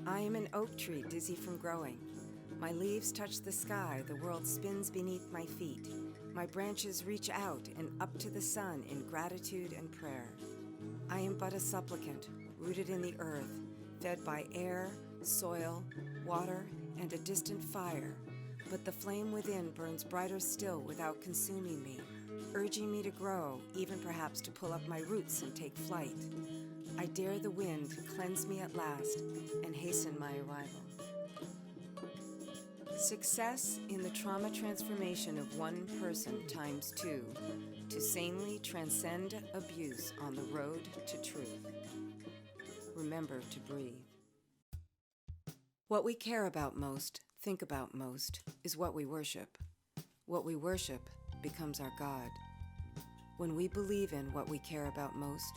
I am an oak tree dizzy from growing. My leaves touch the sky, the world spins beneath my feet. My branches reach out and up to the sun in gratitude and prayer. I am but a supplicant, rooted in the earth, fed by air, soil, water, and a distant fire. But the flame within burns brighter still without consuming me, urging me to grow, even perhaps to pull up my roots and take flight. I dare the wind to cleanse me at last and hasten my arrival. Success in the trauma transformation of one person ×2 to sanely transcend abuse on the road to truth. Remember to breathe. What we care about most, think about most, is what we worship. What we worship becomes our God. When we believe in what we care about most,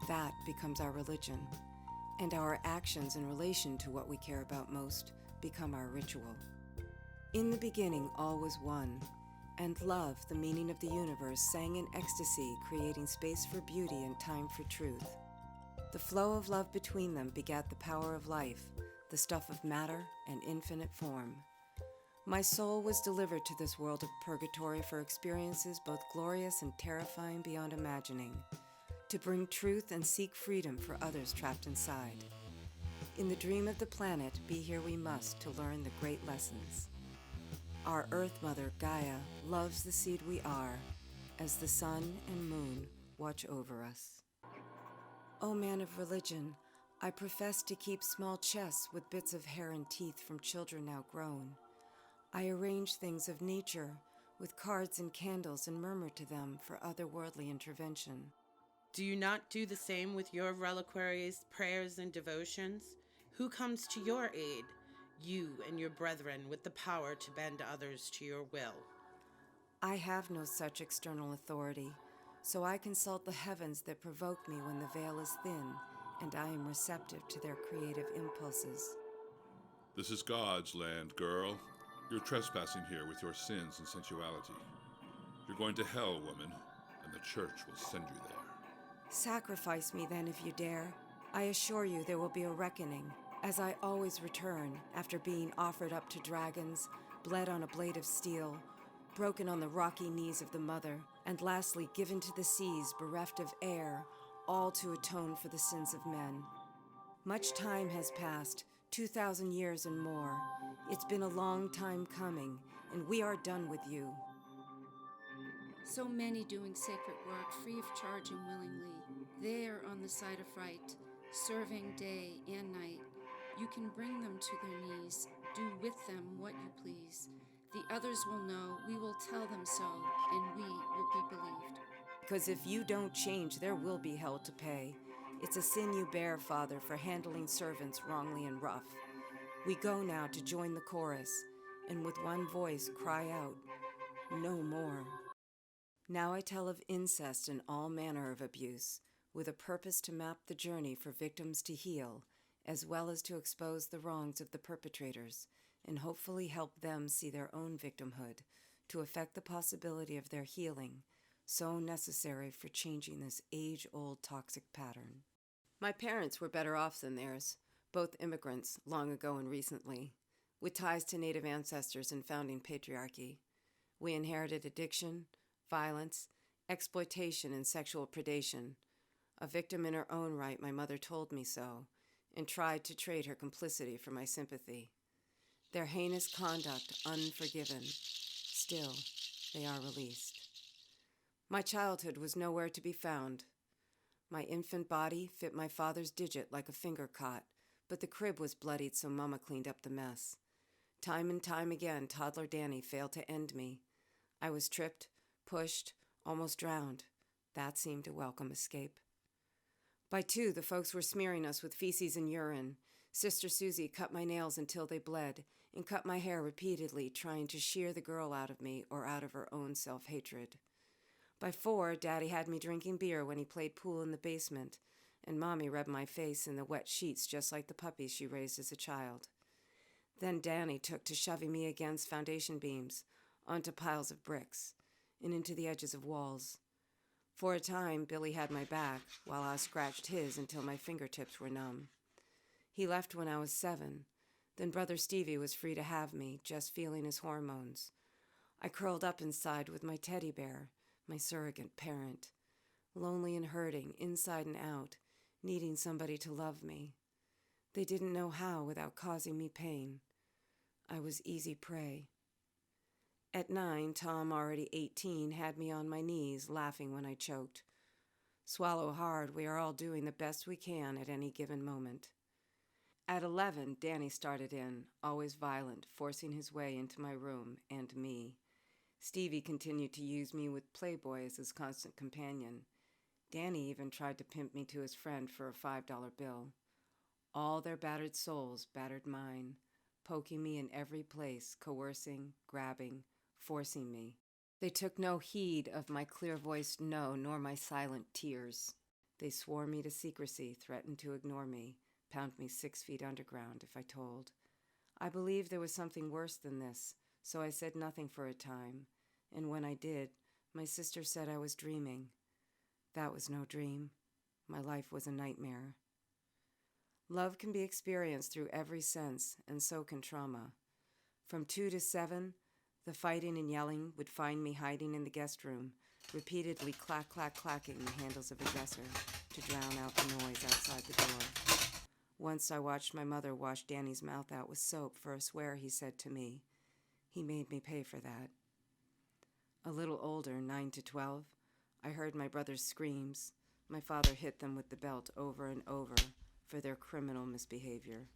that becomes our religion, and our actions in relation to what we care about most become our ritual. In the beginning, all was one, and love, the meaning of the universe, sang in ecstasy, creating space for beauty and time for truth. The flow of love between them begat the power of life, the stuff of matter and infinite form. My soul was delivered to this world of purgatory for experiences both glorious and terrifying beyond imagining, to bring truth and seek freedom for others trapped inside. In the dream of the planet, be here we must to learn the great lessons. Our Earth Mother, Gaia, loves the seed we are, as the sun and moon watch over us. O man of religion, I profess to keep small chests with bits of hair and teeth from children now grown. I arrange things of nature with cards and candles and murmur to them for otherworldly intervention. Do you not do the same with your reliquaries, prayers, and devotions? Who comes to your aid? You and your brethren with the power to bend others to your will. I have no such external authority, so I consult the heavens that provoke me when the veil is thin, and I am receptive to their creative impulses. This is God's land, girl. You're trespassing here with your sins and sensuality. You're going to hell, woman, and the church will send you there. Sacrifice me then if you dare. I assure you there will be a reckoning, as I always return after being offered up to dragons, bled on a blade of steel, broken on the rocky knees of the mother, and lastly given to the seas bereft of air, all to atone for the sins of men. Much time has passed, 2,000 years and more. It's been a long time coming, and we are done with you. So many doing sacred work free of charge and willingly, there on the side of right, serving day and night. You can bring them to their knees, do with them what you please. The others will know, we will tell them so, and we will be believed. Because if you don't change, there will be hell to pay. It's a sin you bear, Father, for handling servants wrongly and rough. We go now to join the chorus, and with one voice cry out, no more. Now I tell of incest and all manner of abuse, with a purpose to map the journey for victims to heal, as well as to expose the wrongs of the perpetrators, and hopefully help them see their own victimhood, to effect the possibility of their healing, so necessary for changing this age-old toxic pattern. My parents were better off than theirs, both immigrants, long ago and recently, with ties to native ancestors and founding patriarchy. We inherited addiction, violence, exploitation, and sexual predation. A victim in her own right, my mother told me so, and tried to trade her complicity for my sympathy. Their heinous conduct unforgiven. Still, they are released. My childhood was nowhere to be found. My infant body fit my father's digit like a finger cot, but the crib was bloodied, so Mama cleaned up the mess. Time and time again, toddler Danny failed to end me. I was tripped, pushed, almost drowned. That seemed a welcome escape. By 2, the folks were smearing us with feces and urine. Sister Susie cut my nails until they bled and cut my hair repeatedly, trying to shear the girl out of me or out of her own self-hatred. By 4, Daddy had me drinking beer when he played pool in the basement, and Mommy rubbed my face in the wet sheets just like the puppies she raised as a child. Then Danny took to shoving me against foundation beams, onto piles of bricks, and into the edges of walls. For a time, Billy had my back, while I scratched his until my fingertips were numb. He left when I was 7. Then Brother Stevie was free to have me, just feeling his hormones. I curled up inside with my teddy bear, my surrogate parent, lonely and hurting, inside and out, needing somebody to love me. They didn't know how without causing me pain. I was easy prey. At 9, Tom, already 18, had me on my knees, laughing when I choked. Swallow hard, we are all doing the best we can at any given moment. At 11, Danny started in, always violent, forcing his way into my room and me. Stevie continued to use me with Playboy as his constant companion. Danny even tried to pimp me to his friend for a $5 bill. All their battered souls battered mine, poking me in every place, coercing, grabbing, forcing me. They took no heed of my clear-voiced no, nor my silent tears. They swore me to secrecy, threatened to ignore me, pound me 6 feet underground if I told. I believed there was something worse than this, so I said nothing for a time, and when I did, my sister said I was dreaming. That was no dream. My life was a nightmare. Love can be experienced through every sense, and so can trauma. From 2 to 7, the fighting and yelling would find me hiding in the guest room, repeatedly clacking the handles of a dresser to drown out the noise outside the door. Once I watched my mother wash Danny's mouth out with soap for a swear he said to me. He made me pay for that. A little older, 9 to 12, I heard my brother's screams. My father hit them with the belt over and over for their criminal misbehavior.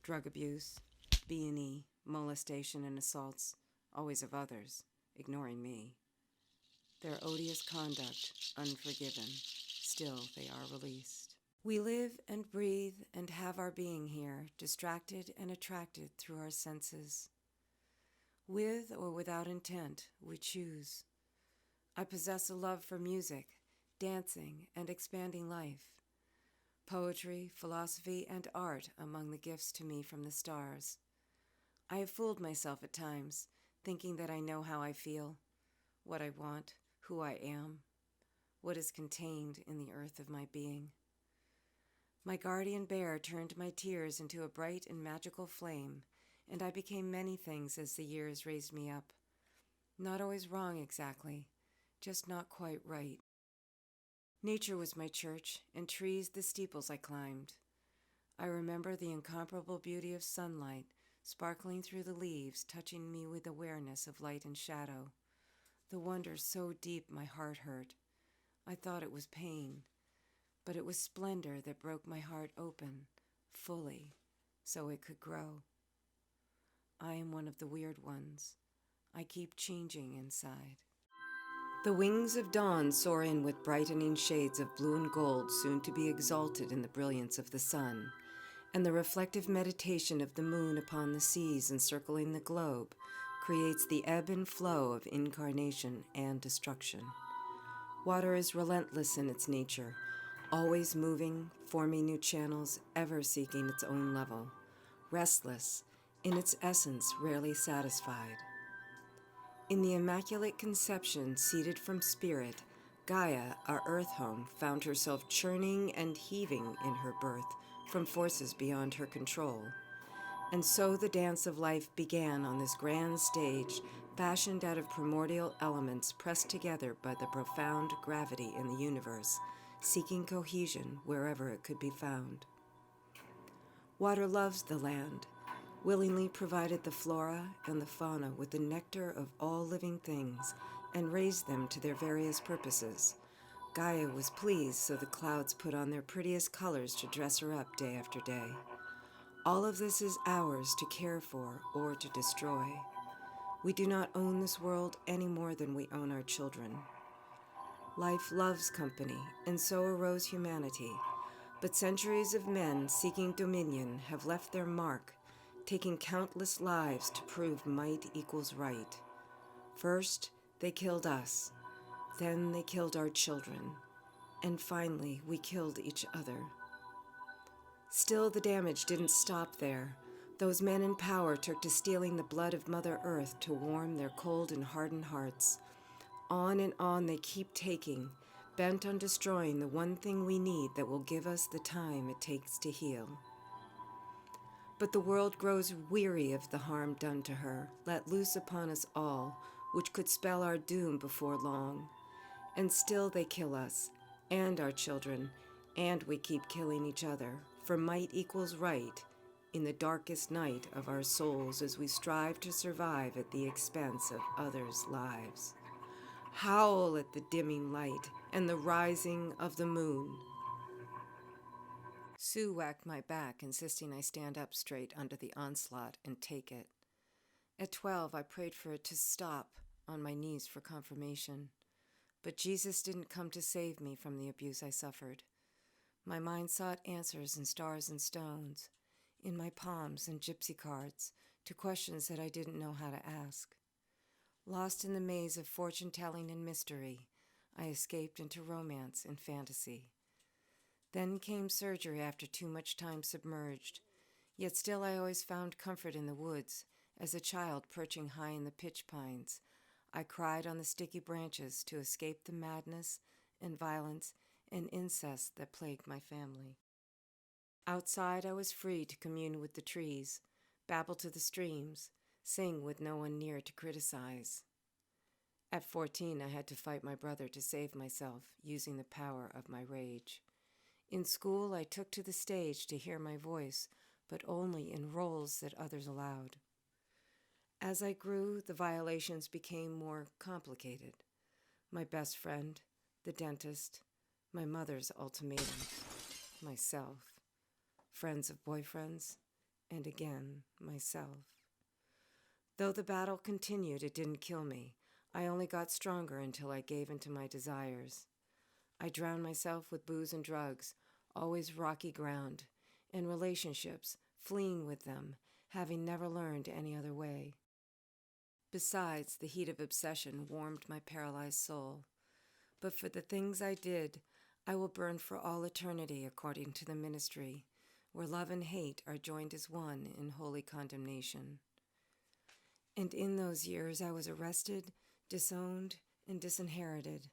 Drug abuse, B&E, molestation and assaults, always of others, ignoring me. Their odious conduct, unforgiven, still they are released. We live and breathe and have our being here, distracted and attracted through our senses. With or without intent, we choose. I possess a love for music, dancing, and expanding life. Poetry, philosophy, and art among the gifts to me from the stars. I have fooled myself at times, thinking that I know how I feel, what I want, who I am, what is contained in the earth of my being. My guardian bear turned my tears into a bright and magical flame, and I became many things as the years raised me up. Not always wrong exactly, just not quite right. Nature was my church, and trees the steeples I climbed. I remember the incomparable beauty of sunlight, sparkling through the leaves, touching me with awareness of light and shadow. The wonder so deep my heart hurt. I thought it was pain, but it was splendor that broke my heart open, fully, so it could grow. I am one of the weird ones. I keep changing inside. The wings of dawn soar in with brightening shades of blue and gold, soon to be exalted in the brilliance of the sun, and the reflective meditation of the moon upon the seas encircling the globe creates the ebb and flow of incarnation and destruction. Water is relentless in its nature, always moving, forming new channels, ever seeking its own level, restless, in its essence rarely satisfied. In the Immaculate Conception, seeded from spirit, Gaia, our earth home, found herself churning and heaving in her birth from forces beyond her control. And so the dance of life began on this grand stage, fashioned out of primordial elements pressed together by the profound gravity in the universe, seeking cohesion wherever it could be found. Water loves the land, willingly provided the flora and the fauna with the nectar of all living things, and raised them to their various purposes. Gaia was pleased, so the clouds put on their prettiest colors to dress her up day after day. All of this is ours to care for or to destroy. We do not own this world any more than we own our children. Life loves company, and so arose humanity. But centuries of men seeking dominion have left their mark, taking countless lives to prove might equals right. First, they killed us. Then they killed our children. And finally, we killed each other. Still, the damage didn't stop there. Those men in power took to stealing the blood of Mother Earth to warm their cold and hardened hearts. On and on they keep taking, bent on destroying the one thing we need that will give us the time it takes to heal. But the world grows weary of the harm done to her, let loose upon us all, which could spell our doom before long. And still they kill us, and our children, and we keep killing each other, for might equals right, in the darkest night of our souls as we strive to survive at the expense of others' lives. Howl at the dimming light and the rising of the moon. Sue whacked my back, insisting I stand up straight under the onslaught and take it. At 12, I prayed for it to stop on my knees for confirmation. But Jesus didn't come to save me from the abuse I suffered. My mind sought answers in stars and stones, in my palms and gypsy cards, to questions that I didn't know how to ask. Lost in the maze of fortune-telling and mystery, I escaped into romance and fantasy. Then came surgery after too much time submerged, yet still I always found comfort in the woods. As a child perching high in the pitch pines, I cried on the sticky branches to escape the madness and violence and incest that plagued my family. Outside I was free to commune with the trees, babble to the streams, sing with no one near to criticize. At 14, I had to fight my brother to save myself, using the power of my rage. In school, I took to the stage to hear my voice, but only in roles that others allowed. As I grew, the violations became more complicated. My best friend, the dentist, my mother's ultimatums, myself, friends of boyfriends, and again, myself. Though the battle continued, it didn't kill me. I only got stronger until I gave into my desires. I drowned myself with booze and drugs, always rocky ground, and relationships, fleeing with them, having never learned any other way. Besides, the heat of obsession warmed my paralyzed soul. But for the things I did, I will burn for all eternity according to the ministry, where love and hate are joined as one in holy condemnation. And in those years I was arrested, disowned, and disinherited.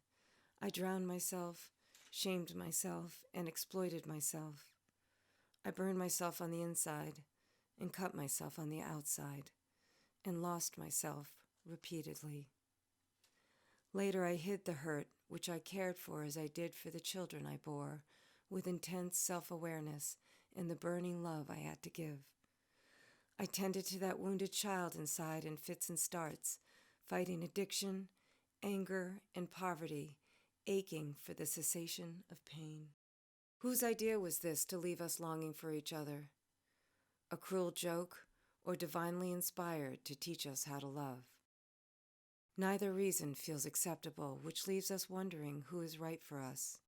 I drowned myself, shamed myself, and exploited myself. I burned myself on the inside and cut myself on the outside, and lost myself repeatedly. Later I hid the hurt, which I cared for as I did for the children I bore, with intense self-awareness and the burning love I had to give. I tended to that wounded child inside in fits and starts, fighting addiction, anger, and poverty, aching for the cessation of pain. Whose idea was this to leave us longing for each other? A cruel joke, or divinely inspired to teach us how to love? Neither reason feels acceptable, which leaves us wondering who is right for us.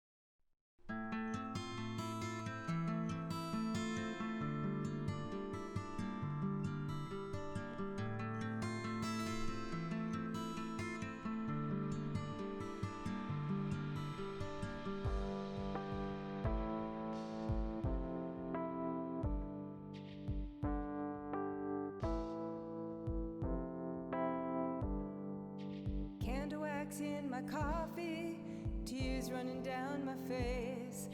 Candle wax in my coffee, tears running down my face.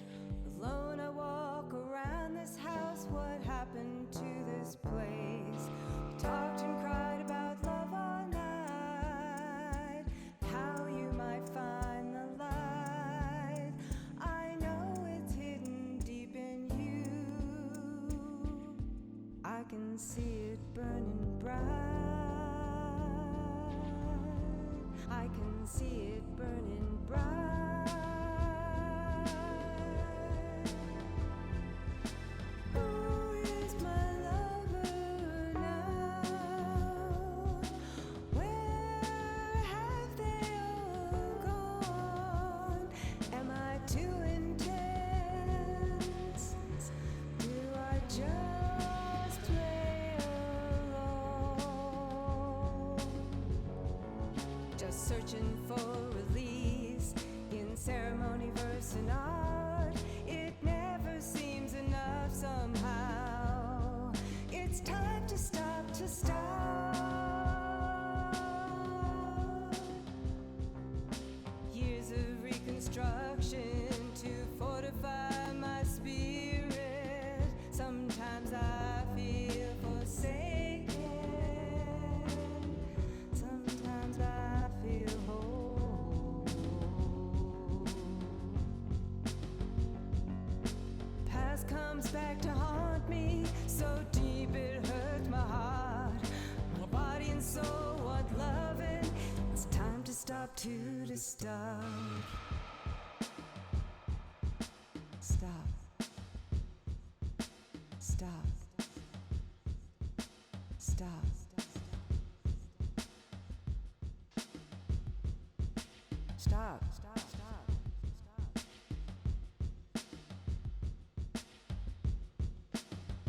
Alone I walk around this house, what happened to this place? We talked and cried about love all night, how you might find the light. I know it's hidden deep in you, I can see it burning bright. I can see it burning bright. Who is my lover now? Where have they all gone? Am I too intense? Do I just play alone? Just searching for release in ceremony, verse, and art. It never seems enough somehow. It's time to stop, to start. Years of reconstruction to fortify my spirit. Sometimes I feel comes back to haunt me, so deep it hurts my heart. My body and soul want loving. It's time to stop to start. Stop. Stop. Stop. Stop. Stop.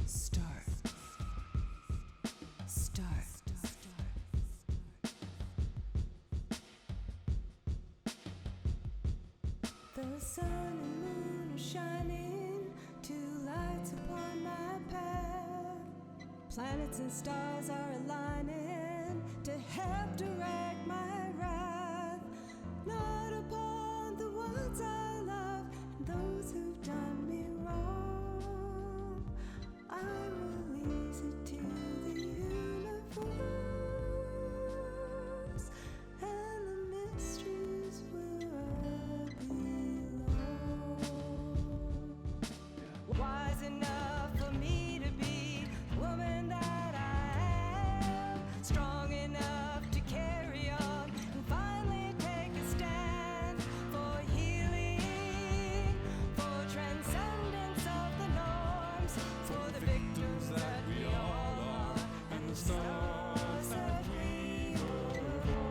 Stop. Start. Start. The sun and moon are shining, two lights upon my path. Planets and stars are aligning to help direct my wrath. Not upon the ones I love and those who've done me wrong. I release it to the universe and the mysteries where I belong. Wise enough for me to be the woman that I am, strong enough to carry on and finally take a stand for healing, for transcendence of the norms, for the victims that we all are, and the stars that we were born.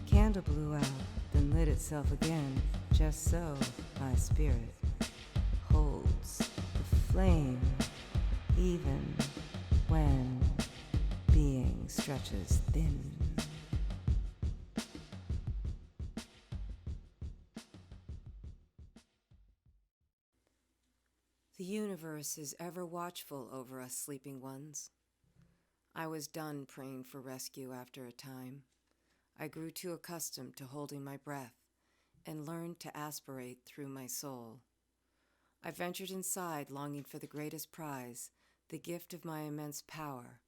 Candle blew out, then lit itself again. Just so, my spirit holds the flame, even when being stretches thin. The universe is ever watchful over us sleeping ones. I was done praying for rescue after a time. I grew too accustomed to holding my breath and learned to aspirate through my soul. I ventured inside, longing for the greatest prize, the gift of my immense power,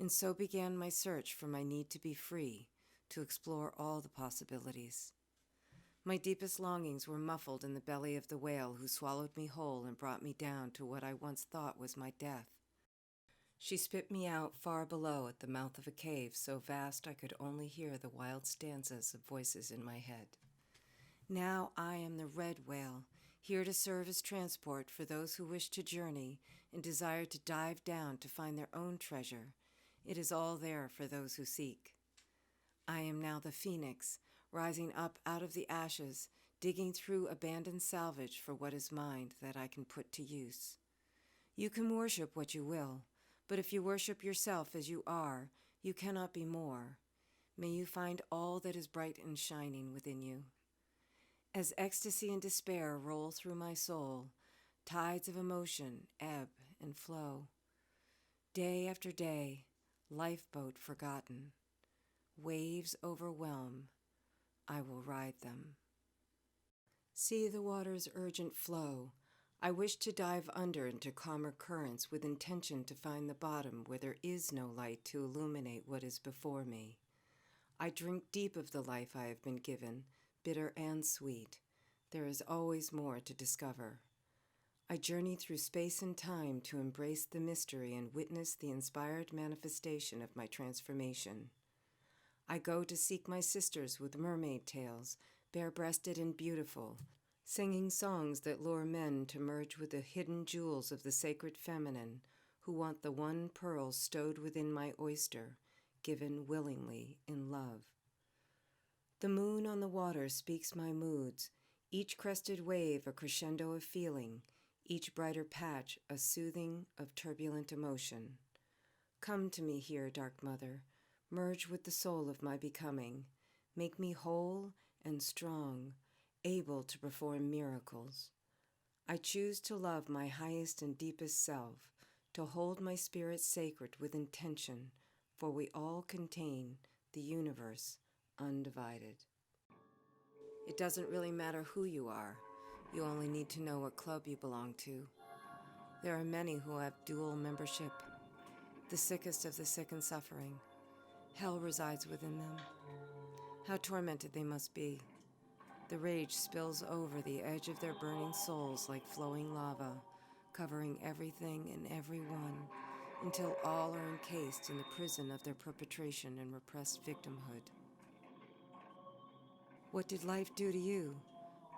and so began my search for my need to be free, to explore all the possibilities. My deepest longings were muffled in the belly of the whale who swallowed me whole and brought me down to what I once thought was my death. She spit me out far below at the mouth of a cave so vast I could only hear the wild stanzas of voices in my head. Now I am the red whale, here to serve as transport for those who wish to journey and desire to dive down to find their own treasure. It is all there for those who seek. I am now the phoenix, rising up out of the ashes, digging through abandoned salvage for what is mine that I can put to use. You can worship what you will, but if you worship yourself as you are, you cannot be more. May you find all that is bright and shining within you. As ecstasy and despair roll through my soul, tides of emotion ebb and flow. Day after day, lifeboat forgotten. Waves overwhelm, I will ride them. See the water's urgent flow. I wish to dive under into calmer currents with intention to find the bottom where there is no light to illuminate what is before me. I drink deep of the life I have been given, bitter and sweet. There is always more to discover. I journey through space and time to embrace the mystery and witness the inspired manifestation of my transformation. I go to seek my sisters with mermaid tales, bare-breasted and beautiful, singing songs that lure men to merge with the hidden jewels of the sacred feminine, who want the one pearl stowed within my oyster, given willingly in love. The moon on the water speaks my moods, each crested wave a crescendo of feeling, each brighter patch a soothing of turbulent emotion. Come to me here, Dark Mother, merge with the soul of my becoming, make me whole and strong, able to perform miracles. I choose to love my highest and deepest self, to hold my spirit sacred with intention, for we all contain the universe undivided. It doesn't really matter who you are. You only need to know what club you belong to. There are many who have dual membership, the sickest of the sick and suffering. Hell resides within them. How tormented they must be. The rage spills over the edge of their burning souls like flowing lava, covering everything and everyone, until all are encased in the prison of their perpetration and repressed victimhood. What did life do to you?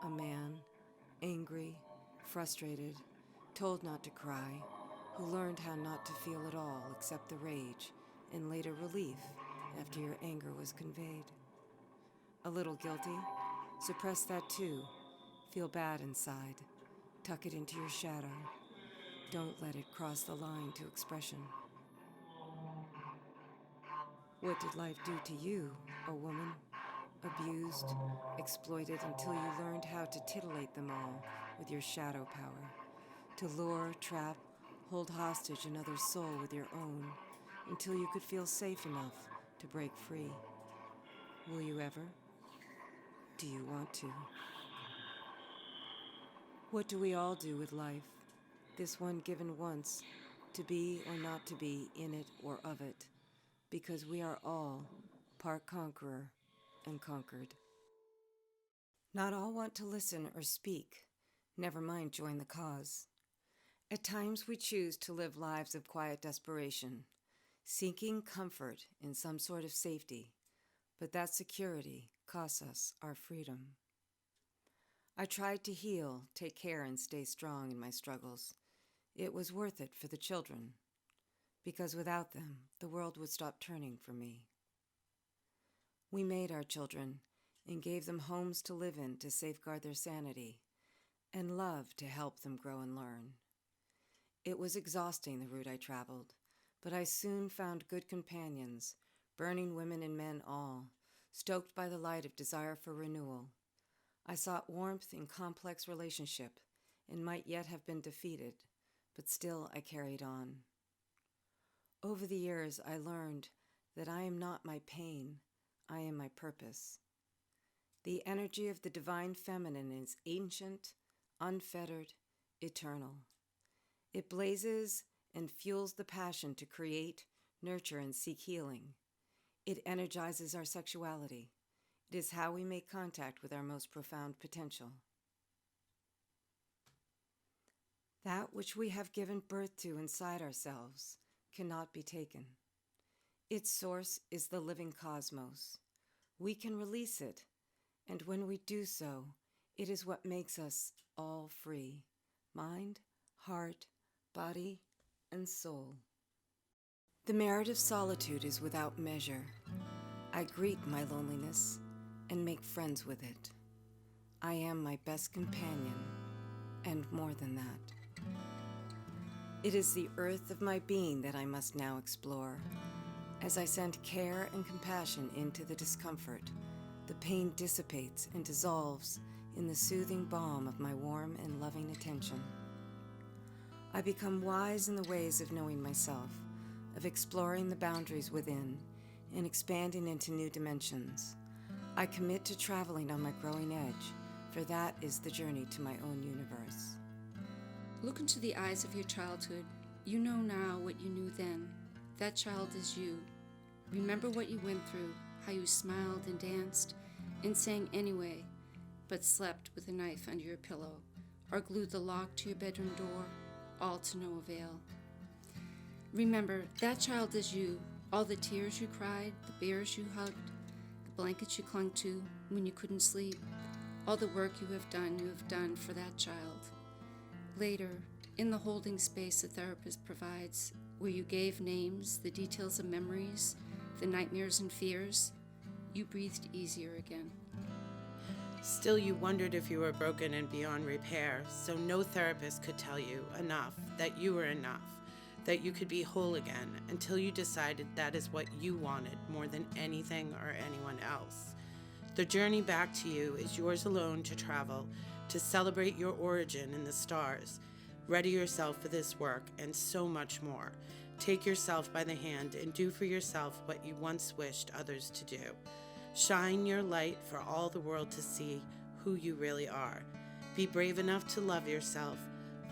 A man, angry, frustrated, told not to cry, who learned how not to feel at all except the rage, and later relief after your anger was conveyed. A little guilty? Suppress that too. Feel bad inside. Tuck it into your shadow. Don't let it cross the line to expression. What did life do to you, a woman? Abused, exploited until you learned how to titillate them all with your shadow power. To lure, trap, hold hostage another's soul with your own until you could feel safe enough to break free. Will you ever? Do you want to? What do we all do with life? This one given once, to be or not to be in it or of it, because we are all part conqueror and conquered. Not all want to listen or speak, never mind join the cause. At times we choose to live lives of quiet desperation, seeking comfort in some sort of safety, but that security costs us our freedom. I tried to heal, take care, and stay strong in my struggles. It was worth it for the children, because without them, the world would stop turning for me. We made our children and gave them homes to live in to safeguard their sanity, and love to help them grow and learn. It was exhausting, the route I traveled, but I soon found good companions, burning women and men all, stoked by the light of desire for renewal. I sought warmth in complex relationship and might yet have been defeated, but still I carried on. Over the years, I learned that I am not my pain, I am my purpose. The energy of the divine feminine is ancient, unfettered, eternal. It blazes and fuels the passion to create, nurture, and seek healing. It energizes our sexuality. It is how we make contact with our most profound potential. That which we have given birth to inside ourselves cannot be taken. Its source is the living cosmos. We can release it, and when we do so, it is what makes us all free, mind, heart, body, and soul. The merit of solitude is without measure. I greet my loneliness and make friends with it. I am my best companion, and more than that. It is the earth of my being that I must now explore. As I send care and compassion into the discomfort, the pain dissipates and dissolves in the soothing balm of my warm and loving attention. I become wise in the ways of knowing myself, of exploring the boundaries within, and expanding into new dimensions. I commit to traveling on my growing edge, for that is the journey to my own universe. Look into the eyes of your childhood. You know now what you knew then. That child is you. Remember what you went through, how you smiled and danced, and sang anyway, but slept with a knife under your pillow, or glued the lock to your bedroom door, all to no avail. Remember, that child is you, all the tears you cried, the bears you hugged, the blankets you clung to when you couldn't sleep, all the work you have done for that child. Later, in the holding space a therapist provides, where you gave names, the details of memories, the nightmares and fears, you breathed easier again. Still, you wondered if you were broken and beyond repair, so no therapist could tell you enough, that you were enough, that you could be whole again, until you decided that is what you wanted more than anything or anyone else. The journey back to you is yours alone to travel, to celebrate your origin in the stars. Ready yourself for this work and so much more. Take yourself by the hand and do for yourself what you once wished others to do. Shine your light for all the world to see who you really are. Be brave enough to love yourself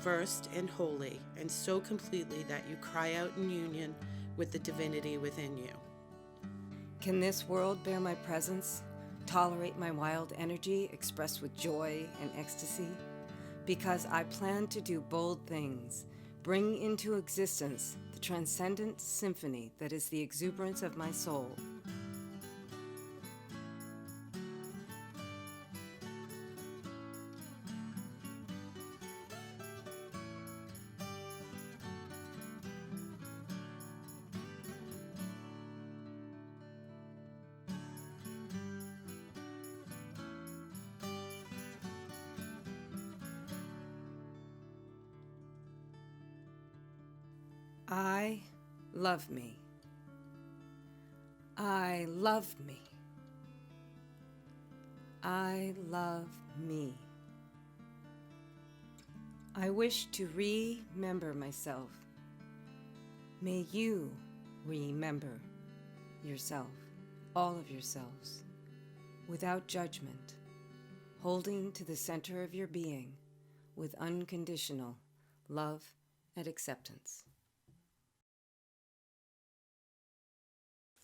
first and wholly, and so completely that you cry out in union with the divinity within you. Can this world bear my presence, tolerate my wild energy expressed with joy and ecstasy? Because I plan to do bold things, bring into existence the transcendent symphony that is the exuberance of my soul. I love me. I love me. I love me. I wish to remember myself. May you remember yourself, all of yourselves, without judgment, holding to the center of your being with unconditional love and acceptance.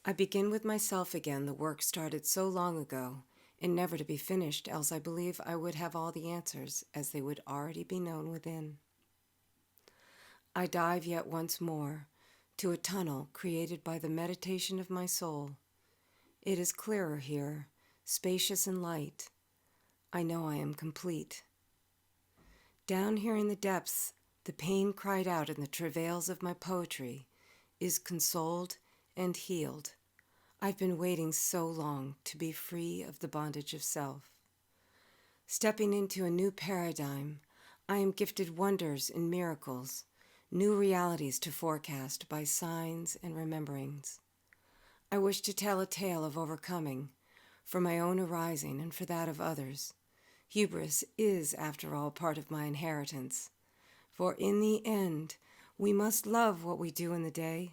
I begin with myself again, the work started so long ago and never to be finished, else I believe I would have all the answers, as they would already be known within. I dive yet once more to a tunnel created by the meditation of my soul. It is clearer here, spacious and light. I know I am complete. Down here in the depths, the pain cried out in the travails of my poetry is consoled and healed. I've been waiting so long to be free of the bondage of self. Stepping into a new paradigm, I am gifted wonders and miracles, new realities to forecast by signs and rememberings. I wish to tell a tale of overcoming, for my own arising and for that of others. Hubris is, after all, part of my inheritance. For in the end, we must love what we do in the day,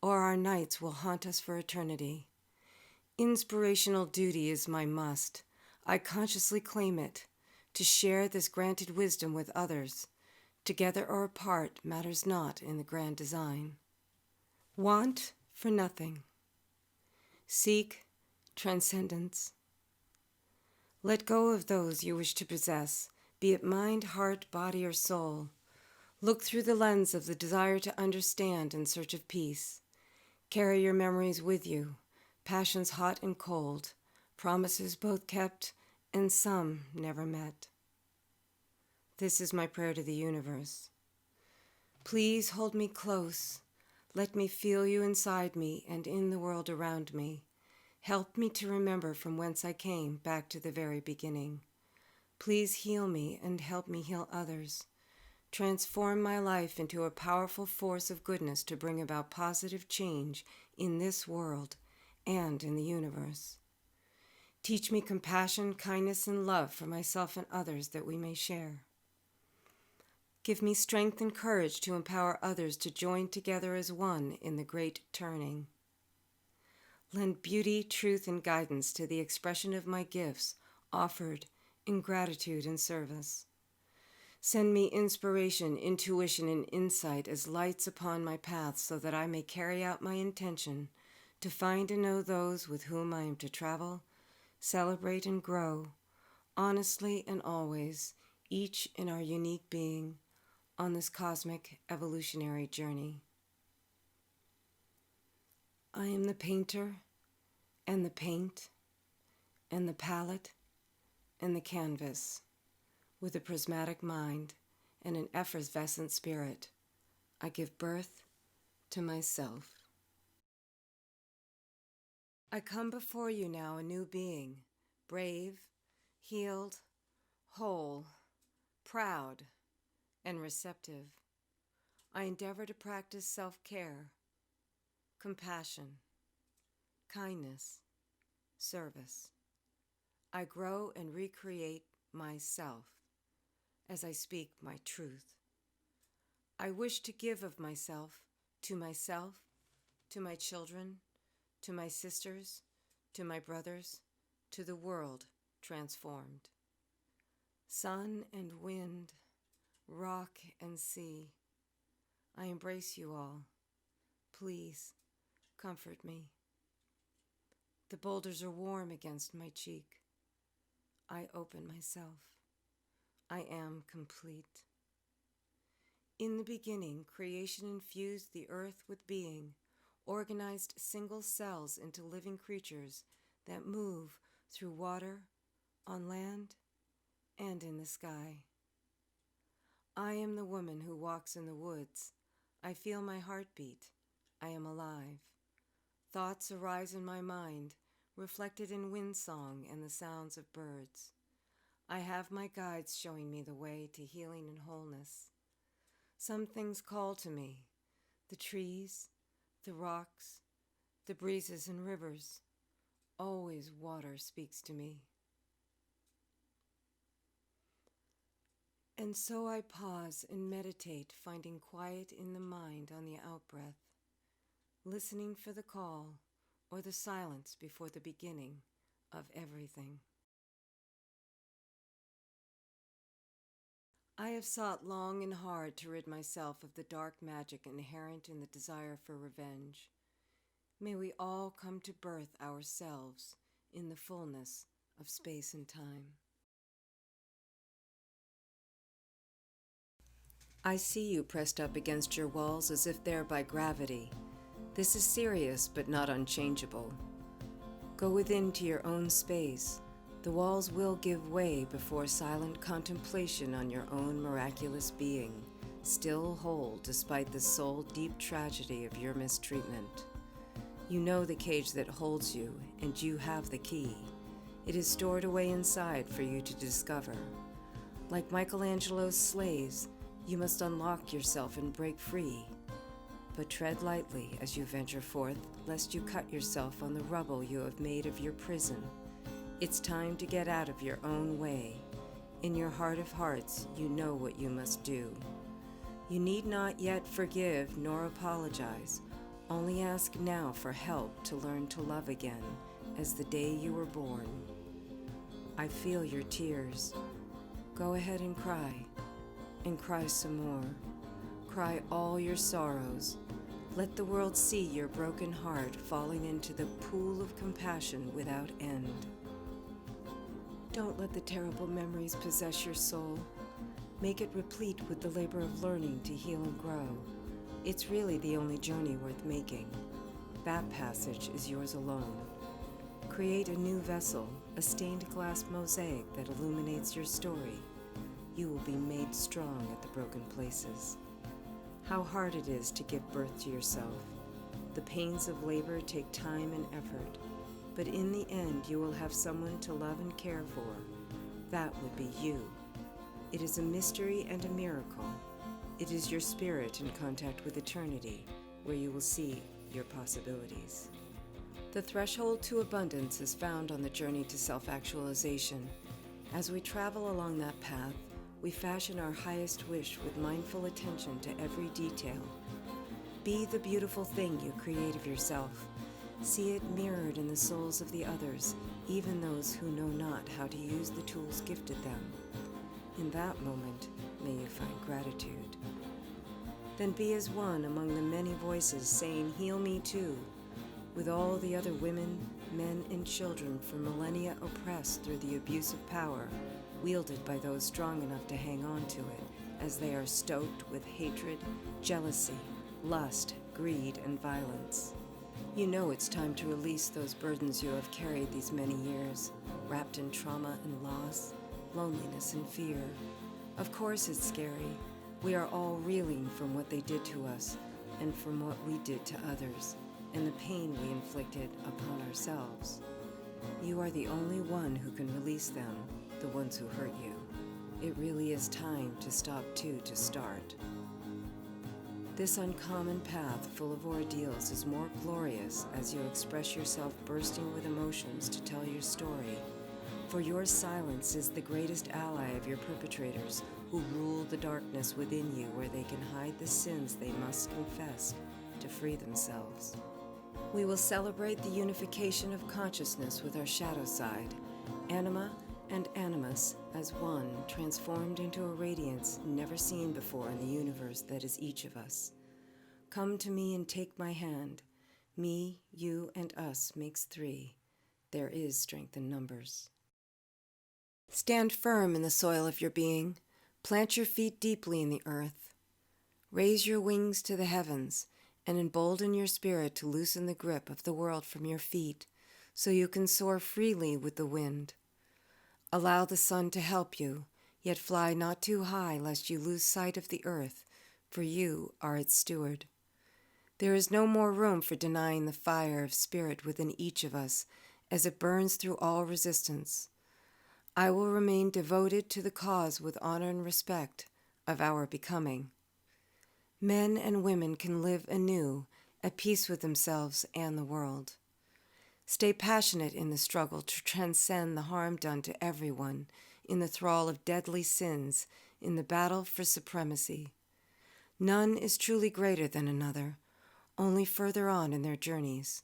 or our nights will haunt us for eternity. Inspirational duty is my must. I consciously claim it, to share this granted wisdom with others. Together or apart matters not in the grand design. Want for nothing. Seek transcendence. Let go of those you wish to possess, be it mind, heart, body, or soul. Look through the lens of the desire to understand in search of peace. Carry your memories with you, passions hot and cold, promises both kept and some never met. This is my prayer to the universe. Please hold me close. Let me feel you inside me and in the world around me. Help me to remember from whence I came back to the very beginning. Please heal me and help me heal others. Transform my life into a powerful force of goodness to bring about positive change in this world and in the universe. Teach me compassion, kindness, and love for myself and others that we may share. Give me strength and courage to empower others to join together as one in the great turning. Lend beauty, truth, and guidance to the expression of my gifts, offered in gratitude and service. Send me inspiration, intuition, and insight as lights upon my path so that I may carry out my intention to find and know those with whom I am to travel, celebrate, and grow, honestly and always, each in our unique being, on this cosmic evolutionary journey. I am the painter, and the paint, and the palette, and the canvas. With a prismatic mind and an effervescent spirit, I give birth to myself. I come before you now a new being, brave, healed, whole, proud, and receptive. I endeavor to practice self-care, compassion, kindness, service. I grow and recreate myself as I speak my truth. I wish to give of myself, to my children, to my sisters, to my brothers, to the world transformed. Sun and wind, rock and sea, I embrace you all. Please, comfort me. The boulders are warm against my cheek. I open myself. I am complete. In the beginning, creation infused the earth with being, organized single cells into living creatures that move through water, on land, and in the sky. I am the woman who walks in the woods. I feel my heartbeat. I am alive. Thoughts arise in my mind, reflected in windsong and the sounds of birds. I have my guides showing me the way to healing and wholeness. Some things call to me, the trees, the rocks, the breezes and rivers. Always water speaks to me. And so I pause and meditate, finding quiet in the mind on the outbreath, listening for the call or the silence before the beginning of everything. I have sought long and hard to rid myself of the dark magic inherent in the desire for revenge. May we all come to birth ourselves in the fullness of space and time. I see you pressed up against your walls as if there by gravity. This is serious but not unchangeable. Go within to your own space. The walls will give way before silent contemplation on your own miraculous being, still whole despite the soul-deep tragedy of your mistreatment. You know the cage that holds you, and you have the key. It is stored away inside for you to discover. Like Michelangelo's slaves, you must unlock yourself and break free. But tread lightly as you venture forth, lest you cut yourself on the rubble you have made of your prison. It's time to get out of your own way. In your heart of hearts, you know what you must do. You need not yet forgive nor apologize. Only ask now for help to learn to love again as the day you were born. I feel your tears. Go ahead and cry some more. Cry all your sorrows. Let the world see your broken heart falling into the pool of compassion without end. Don't let the terrible memories possess your soul. Make it replete with the labor of learning to heal and grow. It's really the only journey worth making. That passage is yours alone. Create a new vessel, a stained glass mosaic that illuminates your story. You will be made strong at the broken places. How hard it is to give birth to yourself. The pains of labor take time and effort, but in the end you will have someone to love and care for. That would be you. It is a mystery and a miracle. It is your spirit in contact with eternity, where you will see your possibilities. The threshold to abundance is found on the journey to self-actualization. As we travel along that path, we fashion our highest wish with mindful attention to every detail. Be the beautiful thing you create of yourself. See it mirrored in the souls of the others, even those who know not how to use the tools gifted them. In that moment, may you find gratitude. Then be as one among the many voices saying, "Heal me too," with all the other women, men, and children for millennia oppressed through the abuse of power, wielded by those strong enough to hang on to it, as they are stoked with hatred, jealousy, lust, greed, and violence. You know it's time to release those burdens you have carried these many years, wrapped in trauma and loss, loneliness and fear. Of course it's scary. We are all reeling from what they did to us, and from what we did to others, and the pain we inflicted upon ourselves. You are the only one who can release them, the ones who hurt you. It really is time to stop to start. This uncommon path full of ordeals is more glorious as you express yourself bursting with emotions to tell your story. For your silence is the greatest ally of your perpetrators, who rule the darkness within you where they can hide the sins they must confess to free themselves. We will celebrate the unification of consciousness with our shadow side, anima and animus as one, transformed into a radiance never seen before in the universe that is each of us. Come to me and take my hand. Me, you, and us makes three. There is strength in numbers. Stand firm in the soil of your being. Plant your feet deeply in the earth. Raise your wings to the heavens and embolden your spirit to loosen the grip of the world from your feet so you can soar freely with the wind. Allow the sun to help you, yet fly not too high lest you lose sight of the earth, for you are its steward. There is no more room for denying the fire of spirit within each of us as it burns through all resistance. I will remain devoted to the cause with honor and respect of our becoming. Men and women can live anew, at peace with themselves and the world. Stay passionate in the struggle to transcend the harm done to everyone in the thrall of deadly sins in the battle for supremacy. None is truly greater than another, only further on in their journeys.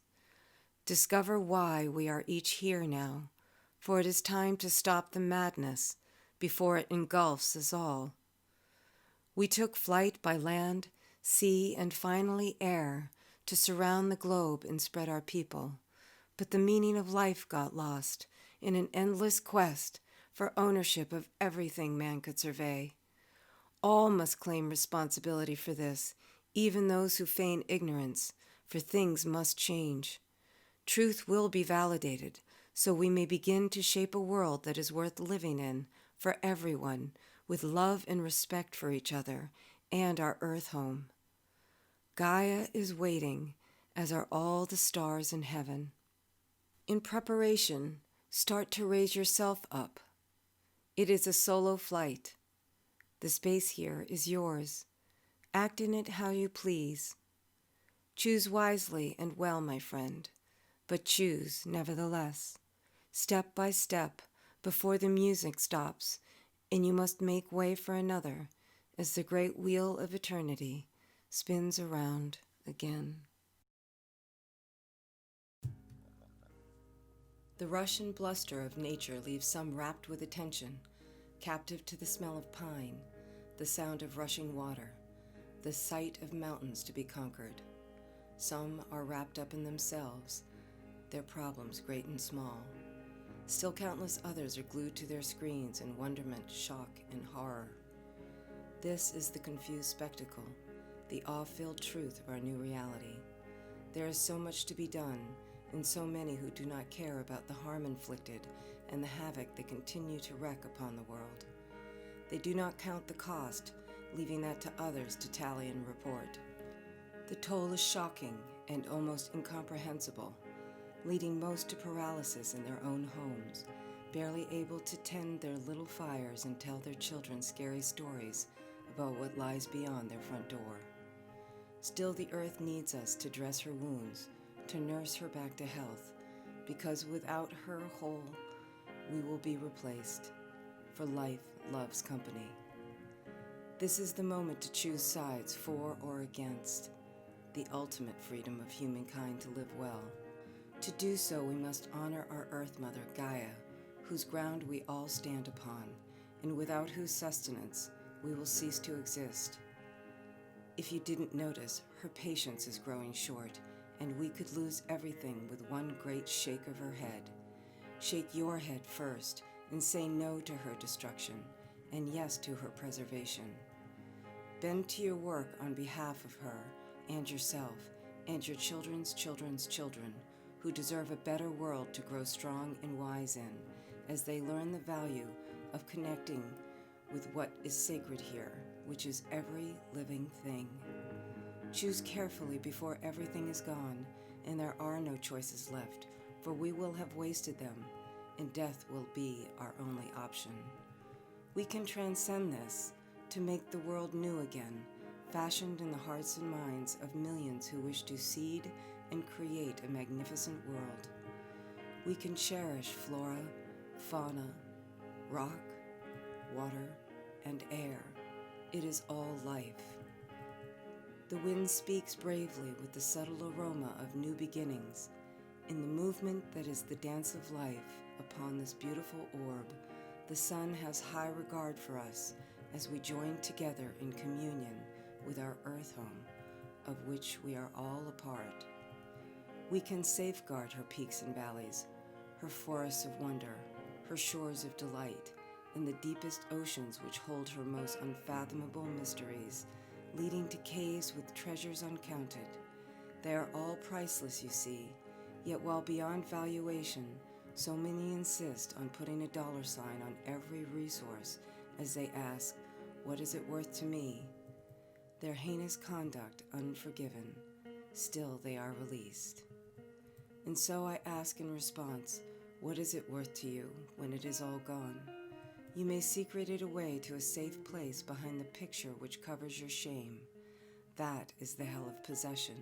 Discover why we are each here now, for it is time to stop the madness before it engulfs us all. We took flight by land, sea, and finally air to surround the globe and spread our people. But the meaning of life got lost in an endless quest for ownership of everything man could survey. All must claim responsibility for this, even those who feign ignorance, for things must change. Truth will be validated, so we may begin to shape a world that is worth living in for everyone, with love and respect for each other and our earth home. Gaia is waiting, as are all the stars in heaven. In preparation, start to raise yourself up. It is a solo flight. The space here is yours. Act in it how you please. Choose wisely and well, my friend, but choose nevertheless. Step by step, before the music stops, and you must make way for another, as the great wheel of eternity spins around again. The rush and bluster of nature leaves some rapt with attention, captive to the smell of pine, the sound of rushing water, the sight of mountains to be conquered. Some are wrapped up in themselves, their problems great and small. Still countless others are glued to their screens in wonderment, shock, and horror. This is the confused spectacle, the awe-filled truth of our new reality. There is so much to be done, and so many who do not care about the harm inflicted and the havoc they continue to wreak upon the world. They do not count the cost, leaving that to others to tally and report. The toll is shocking and almost incomprehensible, leading most to paralysis in their own homes, barely able to tend their little fires and tell their children scary stories about what lies beyond their front door. Still, the earth needs us to dress her wounds, to nurse her back to health, because without her whole, we will be replaced, for life loves company. This is the moment to choose sides for or against, the ultimate freedom of humankind to live well. To do so, we must honor our Earth Mother, Gaia, whose ground we all stand upon, and without whose sustenance we will cease to exist. If you didn't notice, her patience is growing short, and we could lose everything with one great shake of her head. Shake your head first, and say no to her destruction, and yes to her preservation. Bend to your work on behalf of her, and yourself, and your children's children's children, who deserve a better world to grow strong and wise in, as they learn the value of connecting with what is sacred here, which is every living thing. Choose carefully before everything is gone, and there are no choices left, for we will have wasted them, and death will be our only option. We can transcend this to make the world new again, fashioned in the hearts and minds of millions who wish to seed and create a magnificent world. We can cherish flora, fauna, rock, water, and air. It is all life. The wind speaks bravely with the subtle aroma of new beginnings. In the movement that is the dance of life upon this beautiful orb, the sun has high regard for us as we join together in communion with our earth home, of which we are all a part. We can safeguard her peaks and valleys, her forests of wonder, her shores of delight, and the deepest oceans which hold her most unfathomable mysteries, leading to caves with treasures uncounted. They are all priceless, you see, yet while beyond valuation, so many insist on putting a dollar sign on every resource as they ask, what is it worth to me? Their heinous conduct unforgiven, still they are released. And so I ask in response, what is it worth to you when it is all gone? You may secret it away to a safe place behind the picture which covers your shame. That is the hell of possession.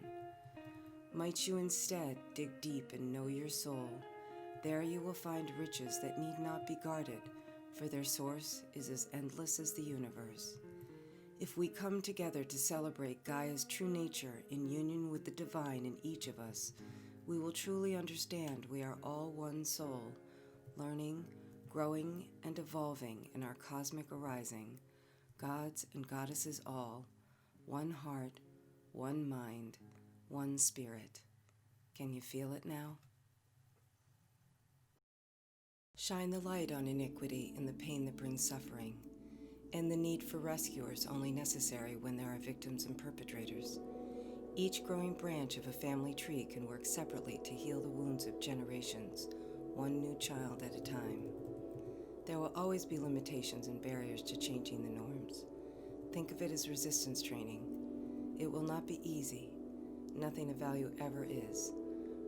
Might you instead dig deep and know your soul? There you will find riches that need not be guarded, for their source is as endless as the universe. If we come together to celebrate Gaia's true nature in union with the divine in each of us, we will truly understand we are all one soul, learning, growing, and evolving in our cosmic arising, gods and goddesses all, one heart, one mind, one spirit. Can you feel it now? Shine the light on iniquity and the pain that brings suffering, and the need for rescuers only necessary when there are victims and perpetrators. Each growing branch of a family tree can work separately to heal the wounds of generations, one new child at a time. There will always be limitations and barriers to changing the norms. Think of it as resistance training. It will not be easy. Nothing of value ever is.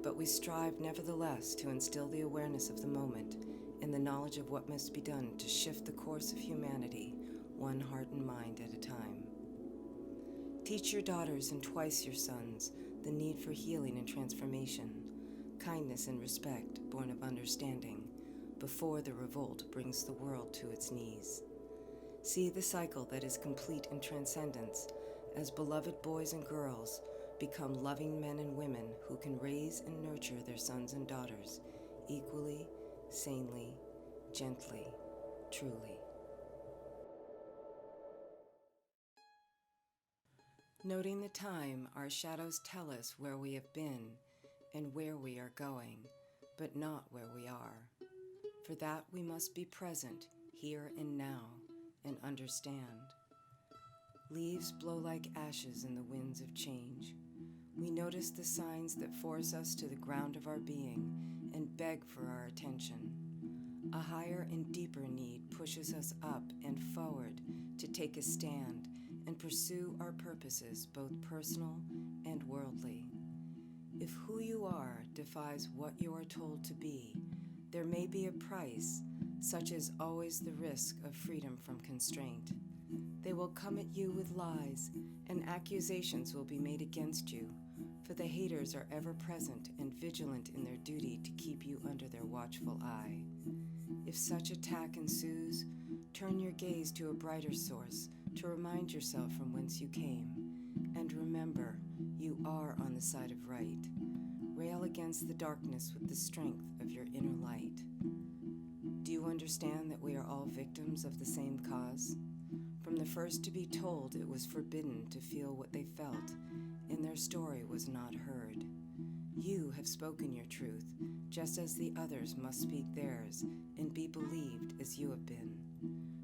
But we strive nevertheless to instill the awareness of the moment and the knowledge of what must be done to shift the course of humanity, one heart and mind at a time. Teach your daughters and twice your sons the need for healing and transformation, kindness and respect born of understanding, before the revolt brings the world to its knees. See the cycle that is complete in transcendence as beloved boys and girls become loving men and women who can raise and nurture their sons and daughters equally, sanely, gently, truly. Noting the time, our shadows tell us where we have been and where we are going, but not where we are. For that we must be present here and now and understand. Leaves blow like ashes in the winds of change. We notice the signs that force us to the ground of our being and beg for our attention. A higher and deeper need pushes us up and forward to take a stand and pursue our purposes, both personal and worldly. If who you are defies what you are told to be, there may be a price, such as always the risk of freedom from constraint. They will come at you with lies, and accusations will be made against you, for the haters are ever present and vigilant in their duty to keep you under their watchful eye. If such attack ensues, turn your gaze to a brighter source to remind yourself from whence you came, and remember, you are on the side of right. Rail against the darkness with the strength of your inner light. Do you understand that we are all victims of the same cause? From the first to be told, it was forbidden to feel what they felt, and their story was not heard. You have spoken your truth, just as the others must speak theirs and be believed as you have been.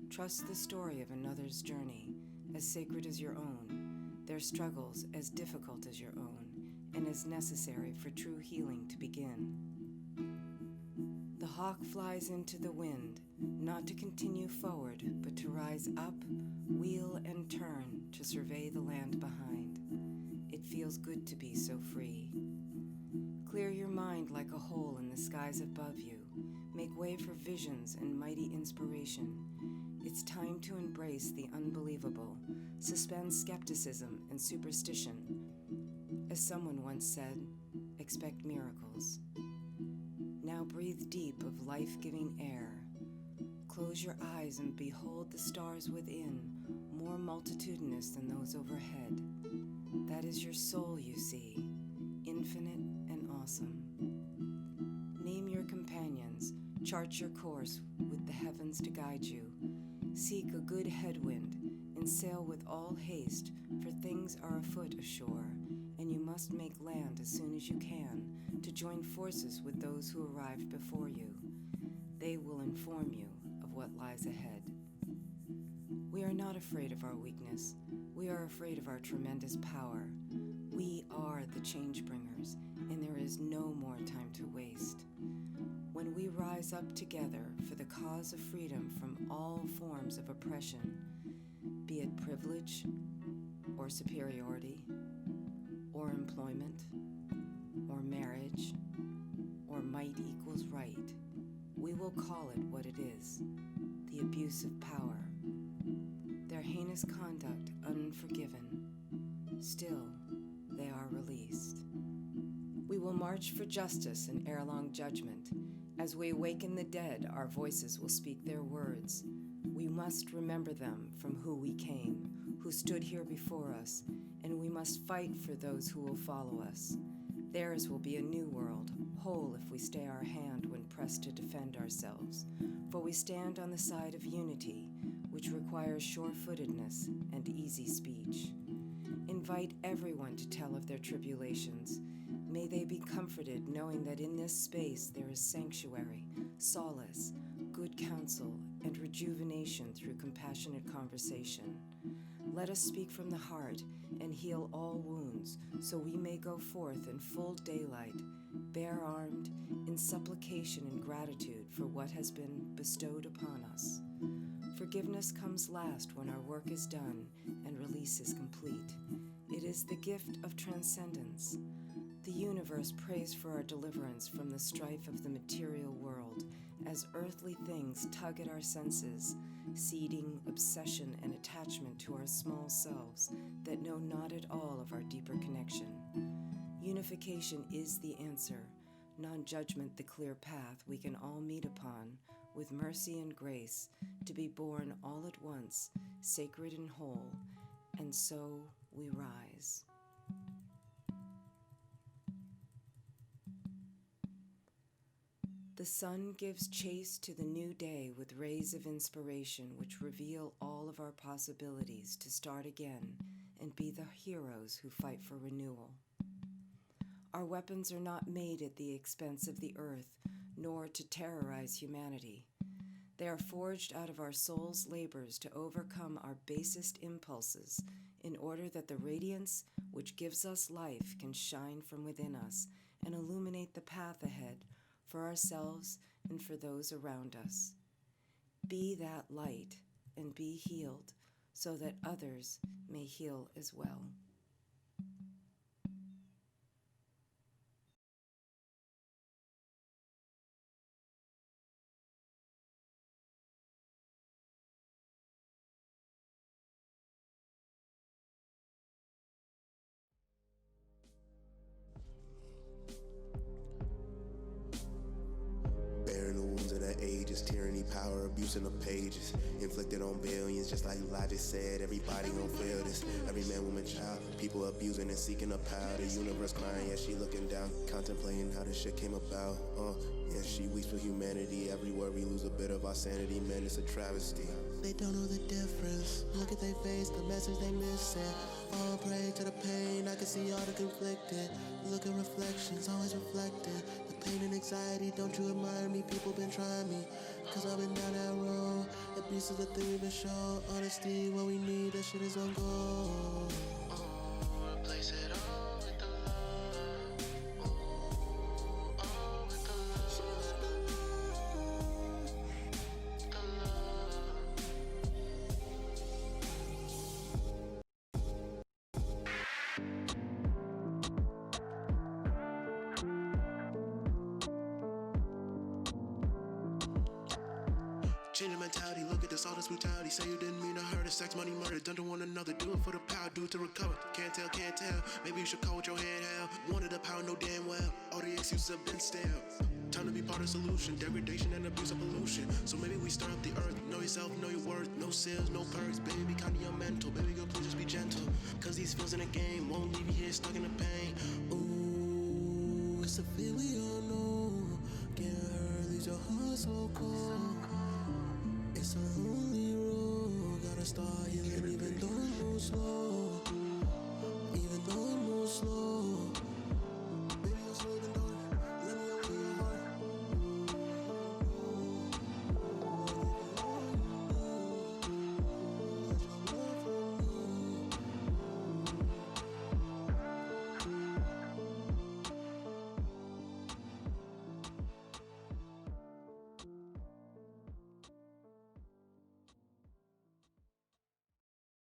Trust the story of another's journey, as sacred as your own, their struggles as difficult as your own, and as necessary for true healing to begin. The hawk flies into the wind, not to continue forward, but to rise up, wheel, and turn to survey the land behind. It feels good to be so free. Clear your mind like a hole in the skies above you. Make way for visions and mighty inspiration. It's time to embrace the unbelievable, suspend skepticism and superstition. As someone once said, expect miracles. Now breathe deep of life-giving air. Close your eyes and behold the stars within, more multitudinous than those overhead. That is your soul, you see, infinite and awesome. Name your companions, chart your course with the heavens to guide you. Seek a good headwind and sail with all haste, for things are afoot ashore, and you must make land as soon as you can to join forces with those who arrived before you. They will inform you of what lies ahead. We are not afraid of our weakness. We are afraid of our tremendous power. We are the change bringers, and there is no more time to waste. When we rise up together for the cause of freedom from all forms of oppression, be it privilege or superiority or employment or marriage or might equals right, we will call it what it is, the abuse of power, their heinous conduct unforgiven. Still, they are released. We will march for justice and ere-long judgment. As we awaken the dead, our voices will speak their words. We must remember them from who we came, who stood here before us, and we must fight for those who will follow us. Theirs will be a new world, whole if we stay our hand when pressed to defend ourselves, for we stand on the side of unity, which requires sure-footedness and easy speech. Invite everyone to tell of their tribulations. May they be comforted knowing that in this space there is sanctuary, solace, good counsel, and rejuvenation through compassionate conversation. Let us speak from the heart and heal all wounds, so we may go forth in full daylight, bare-armed, in supplication and gratitude for what has been bestowed upon us. Forgiveness comes last when our work is done and release is complete. It is the gift of transcendence. The universe prays for our deliverance from the strife of the material world, as earthly things tug at our senses, seeding obsession and attachment to our small selves that know not at all of our deeper connection. Unification is the answer, non-judgment the clear path we can all meet upon, with mercy and grace, to be born all at once, sacred and whole, and so we rise. The sun gives chase to the new day with rays of inspiration which reveal all of our possibilities to start again and be the heroes who fight for renewal. Our weapons are not made at the expense of the earth, nor to terrorize humanity. They are forged out of our soul's labors to overcome our basest impulses in order that the radiance which gives us life can shine from within us and illuminate the path ahead for ourselves and for those around us. Be that light and be healed so that others may heal as well. Bearing the wounds of the ages, tyranny, power, abuse in the pages, inflicted on billions, just like Logic said, everybody gon' feel this. Every man, woman, child, people abusing and seeking a power. The universe crying, yeah, she looking down, contemplating how this shit came about. Yeah, she weeps for humanity. Everywhere we lose a bit of our sanity, man, it's a travesty. They don't know the difference. Look at their face, the message they missing. Fall prey to the pain, I can see all the conflicted. Look at reflections, always reflecting. The pain and anxiety, don't you admire me? People been trying me, cause I've been down that road. Abuse is the thing we show. Honesty, what we need, that shit is on gold. Replace it all with the love. All with the love. The love. Change your mentality, look at this, all this brutality. Say you didn't mean to hurt us, sex, money, murder, done to one another. Do it for the power, do it to recover. Can't tell, maybe you should call with your hand held. Wanted the power, no damn well. All the excuses have been stale. Time to be part of the solution, degradation and abuse of pollution. So maybe we stir up the earth, know yourself, know your worth. No sales, no perks, baby, be kind of your mental. Baby girl, please just be gentle. Cause these feels in the game won't leave you here stuck in the pain. Ooh, it's a feel we all know. Can't hurt, leaves your heart so cold. It's a lonely road, gotta start healing even though it moves slow.